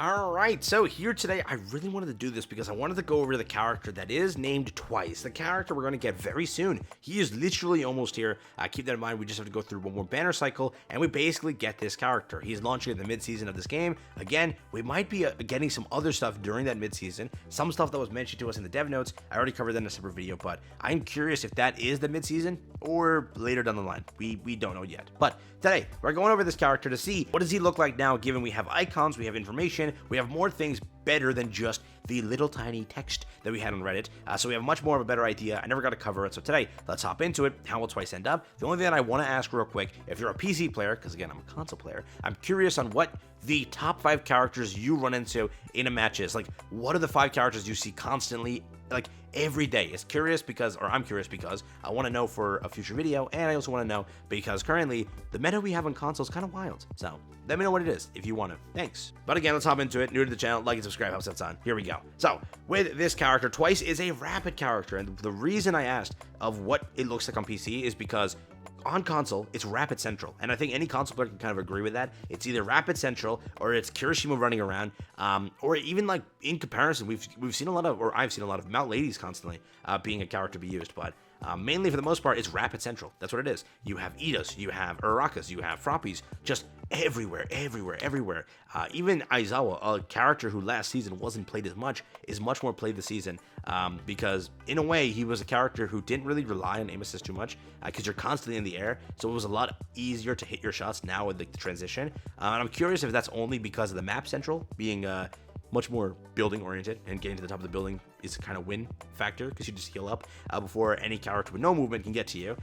Alright, so here today, I really wanted to do this because I wanted to go over the character that is named twice. The character we're going to get very soon. He is literally almost here. Keep that in mind, we just have to go through one more banner cycle, and we basically get this character. He's launching in the mid-season of this game. Again, we might be getting some other stuff during that mid-season. Some stuff that was mentioned to us in the dev notes. I already covered that in a separate video, but I'm curious if that is the mid-season or later down the line. We don't know yet. But today, we're going over this character to see what does he look like now, given we have icons, we have information, we have more things better than just the little tiny text that we had on Reddit, so we have much more of a better idea. I never got to cover it, so today, let's hop into it. How will twice end up? The only thing that I want to ask real quick, if you're a PC player, because again, I'm a console player, I'm curious on what the top 5 characters you run into in a match is. Like, what are the 5 characters you see constantly, like, every day? It's curious because, or I'm curious because I want to know for a future video, and I also want to know because currently the meta we have on console is kind of wild. So let me know what it is if you want to. Thanks. But again, let's hop into it. New to the channel, like and subscribe, helps us on. Here we go. So with this character, Twice is a rapid character, and the reason I asked of what it looks like on PC is because on console, it's Rapid Central, and I think any console player can kind of agree with that. It's either Rapid Central or it's Kirishima running around, or even like in comparison, we've seen a lot of, or I've seen a lot of Mount Ladies constantly being a character to be used, but mainly for the most part, it's Rapid Central. That's what it is. You have Idas, you have Urakas, you have Frappies, just everywhere. Even Aizawa, a character who last season wasn't played as much, is much more played this season, because in a way, he was a character who didn't really rely on aim assist too much, because you're constantly in the air, so it was a lot easier to hit your shots now with like, the transition. And I'm curious if that's only because of the map central being much more building oriented, and getting to the top of the building is a kind of win factor because you just heal up before any character with no movement can get to you,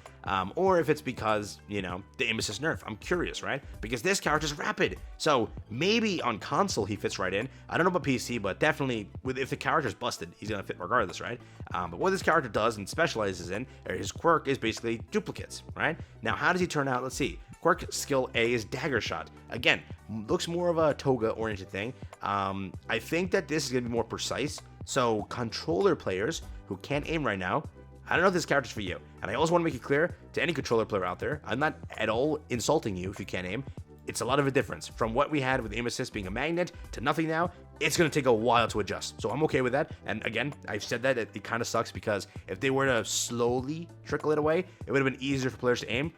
or if it's because, you know, the aim assist nerf. I'm curious, right? Because this character's rapid, so maybe on console he fits right in. I don't know about PC, but definitely if the character's busted, he's gonna fit regardless, right? But what this character does and specializes in, or his quirk, is basically duplicates, right? Now, how does he turn out? Let's see. Quirk skill A is Dagger Shot. Again, looks more of a toga oriented thing. I think that this is gonna be more precise. So controller players who can't aim right now, I don't know if this character's for you. And I also want to make it clear to any controller player out there, I'm not at all insulting you if you can't aim. It's a lot of a difference. From what we had with aim assist being a magnet to nothing now, it's going to take a while to adjust. So I'm okay with that. And again, I've said that it kind of sucks because if they were to slowly trickle it away, it would have been easier for players to aim.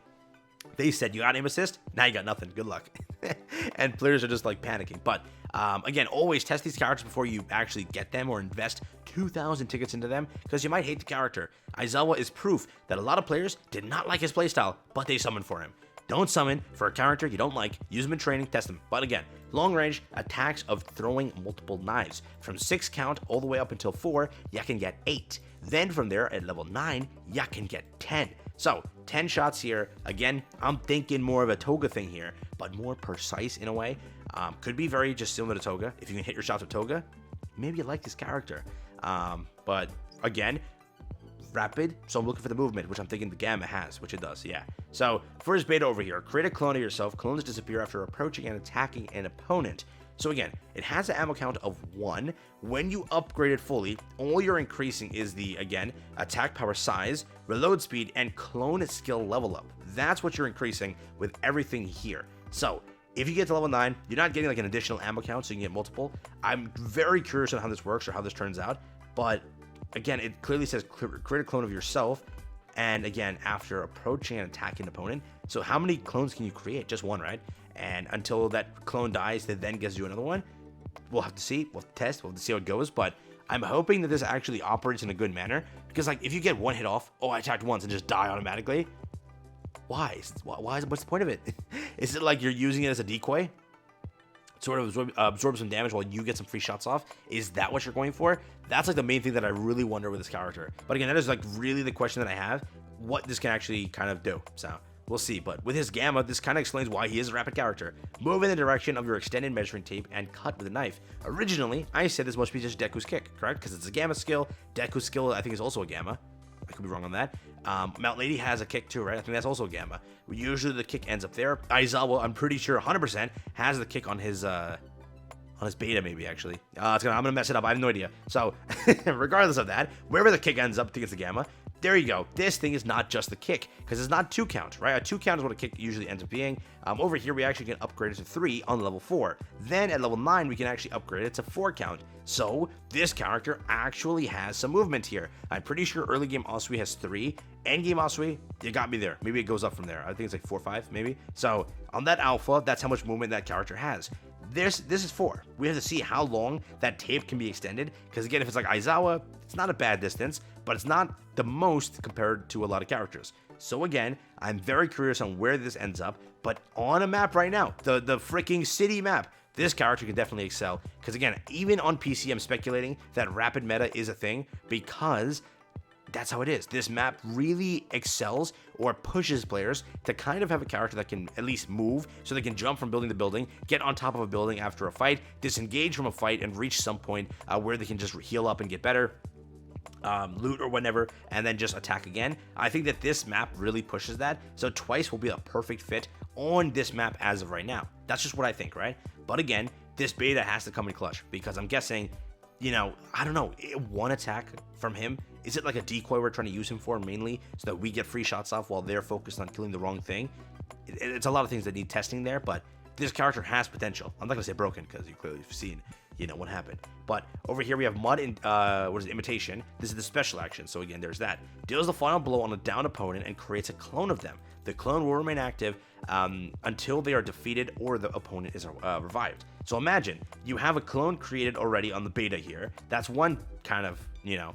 They said you got aim assist, now you got nothing. Good luck. And players are just like panicking. But again, always test these characters before you actually get them or invest 2,000 tickets into them, because you might hate the character. Aizawa is proof that a lot of players did not like his playstyle, but they summoned for him. Don't summon for a character you don't like. Use them in training, test them. But again, long range attacks of throwing multiple knives. From 6 count all the way up until 4, you can get 8. Then from there at level 9, you can get 10. So 10 shots here. Again, I'm thinking more of a toga thing here, but more precise in a way. Could be very just similar to toga. If you can hit your shots with toga, maybe you like this character. But again, rapid, so I'm looking for the movement, which I'm thinking the Gamma has, which it does, yeah. So for his beta over here, create a clone of yourself. Clones disappear after approaching and attacking an opponent. So again, it has an ammo count of 1. When you upgrade it fully, all you're increasing is the, again, attack power size, reload speed, and clone skill level up. That's what you're increasing with everything here. So if you get to level 9, you're not getting like an additional ammo count, so you can get multiple. I'm very curious on how this works or how this turns out, but again, it clearly says create a clone of yourself, and again, after approaching and attacking an opponent. So how many clones can you create? Just 1, right? And until that clone dies, that then gets you another one. We'll have to see. We'll test. We'll have to see how it goes. But I'm hoping that this actually operates in a good manner, because like if you get 1 hit off, oh, I attacked once and just die automatically. Why? What's the point of it? Is it like you're using it as a decoy? Sort of absorb some damage while you get some free shots off? Is that what you're going for? That's like the main thing that I really wonder with this character. But again, that is like really the question that I have, what this can actually kind of do. So we'll see. But with his Gamma, this kind of explains why he is a rapid character. Move in the direction of your extended measuring tape and cut with a knife. Originally, I said this must be just Deku's kick, correct? Because it's a Gamma skill. Deku's skill, I think, is also a Gamma. I could be wrong on that. Mount Lady has a kick too, right? I think that's also a Gamma. Usually the kick ends up there. Aizawa, I'm pretty sure 100% has the kick on his beta, maybe, actually. I'm gonna mess it up. I have no idea. So regardless of that, wherever the kick ends up, I think it's a Gamma. there you go. This thing is not just the kick, because it's not 2 count, right? A 2 count is what a kick usually ends up being. Over here, we actually can upgrade it to 3 on level 4. Then at level 9, we can actually upgrade it to 4 count. So this character actually has some movement here. I'm pretty sure early game Asui has 3. End game Asui, you got me there. Maybe it goes up from there. I think it's like 4 or 5, maybe. So on that alpha, that's how much movement that character has. This is 4. We have to see how long that tape can be extended, because again, if it's like Aizawa, it's not a bad distance, but it's not the most compared to a lot of characters. So again, I'm very curious on where this ends up, but on a map right now, the freaking city map, this character can definitely excel, because again, even on PC, I'm speculating that rapid meta is a thing, because that's how it is. This map really excels or pushes players to kind of have a character that can at least move, so they can jump from building to building, get on top of a building after a fight, disengage from a fight, and reach some point where they can just heal up and get better, loot or whatever, and then just attack again. I think that this map really pushes that, so Twice will be a perfect fit on this map as of right now. That's just what I think, right? But again, this beta has to come in clutch, because I'm guessing, you know, I don't know, one attack from him, is it like a decoy we're trying to use him for mainly, so that we get free shots off while they're focused on killing the wrong thing? It's a lot of things that need testing there, but this character has potential. I'm not gonna say broken, because you clearly have seen, you know, what happened. But over here we have Mud and Imitation. This is the special action, so again, there's that. Deals the final blow on a down opponent and creates a clone of them. The clone will remain active until they are defeated or the opponent is revived. So imagine you have a clone created already on the beta here. That's one kind of, you know,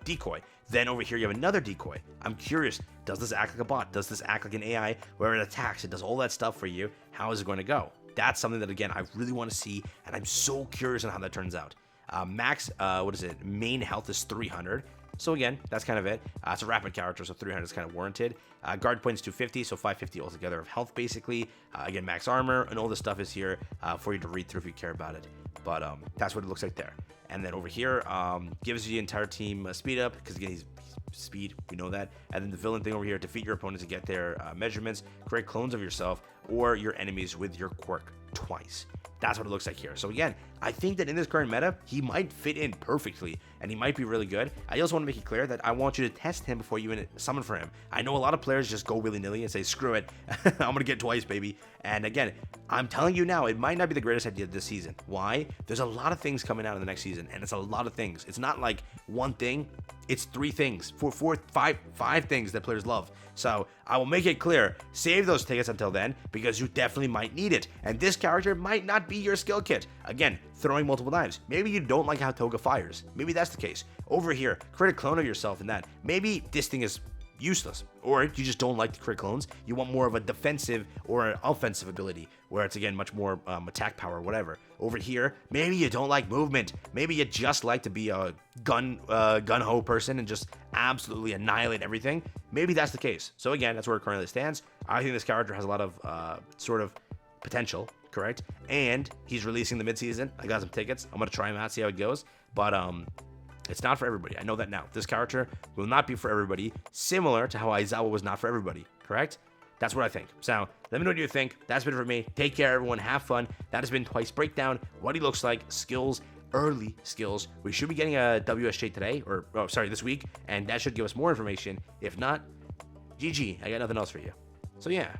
decoy. Then over here you have another decoy. I'm curious, does this act like a bot? Does this act like an AI where it attacks? It does all that stuff for you. How is it going to go? That's something that, again, I really want to see, and I'm so curious on how that turns out. Max, main health is 300. So again, that's kind of it. It's a rapid character, so 300 is kind of warranted. Guard points 250, so 550 altogether of health, basically. Again, max armor, and all this stuff is here for you to read through if you care about it. But that's what it looks like there. And then over here, gives the entire team speed up, because again, he's speed, we know that. And then the villain thing over here, defeat your opponents to get their measurements, create clones of yourself or your enemies with your quirk twice. That's what it looks like here. So again, I think that in this current meta, he might fit in perfectly, and he might be really good. I also want to make it clear that I want you to test him before you summon for him. I know a lot of players just go willy-nilly and say, screw it, I'm going to get Twice, baby. And again, I'm telling you now, it might not be the greatest idea this season. Why? There's a lot of things coming out in the next season, and it's a lot of things. It's not like one thing, it's 3 things, 5 things that players love. So I will make it clear, save those tickets until then, because you definitely might need it. And this character might not be your skill kit. Again, throwing multiple knives. Maybe you don't like how Toga fires. Maybe that's the case. Over here, create a clone of yourself in that. Maybe this thing is useless, or you just don't like the crit clones. You want more of a defensive or an offensive ability, where it's again much more attack power or whatever. Over here, maybe you don't like movement. Maybe you just like to be a gun-ho person and just absolutely annihilate everything. Maybe that's the case. So again, that's where it currently stands. I think this character has a lot of sort of potential, correct? And he's releasing the mid-season. I got some tickets. I'm gonna try him out, see how it goes. But it's not for everybody. I know that now. This character will not be for everybody, similar to how Aizawa was not for everybody, correct? That's what I think. So let me know what you think. That's been it for me. Take care, everyone. Have fun. That has been Twice Breakdown, what he looks like, skills, early skills. We should be getting a WSJ today, or this week, and that should give us more information. If not, GG. I got nothing else for you. So yeah,